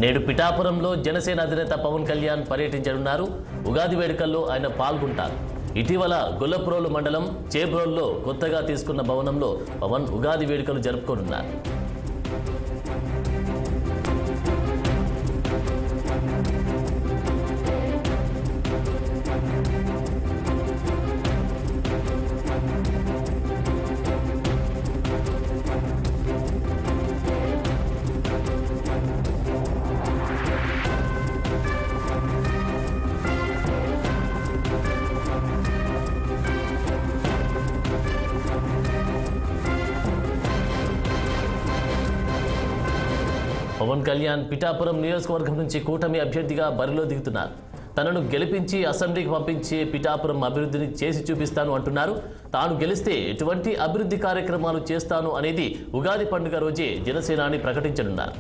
నేడు పిఠాపురంలో జనసేన అధినేత పవన్ కళ్యాణ్ పర్యటించనున్నారు. ఉగాది వేడుకల్లో ఆయన పాల్గొంటారు. ఇటీవల గొల్లప్రోలు మండలం చేబ్రోల్లో కొత్తగా తీసుకున్న భవనంలో పవన్ ఉగాది వేడుకలు జరుపుకోనున్నారు. పవన్ కళ్యాణ్ పిఠాపురం నియోజకవర్గం నుంచి కూటమి అభ్యర్థిగా బరిలో దిగుతున్నారు. తనను గెలిపించి అసెంబ్లీకి పంపించి పిఠాపురం అభివృద్ధిని చేసి చూపిస్తాను అంటున్నారు. తాను గెలిస్తే ఎటువంటి అభివృద్ధి కార్యక్రమాలు చేస్తాను అనేది ఉగాది పండుగ రోజే జనసేనాని ప్రకటించనున్నారు.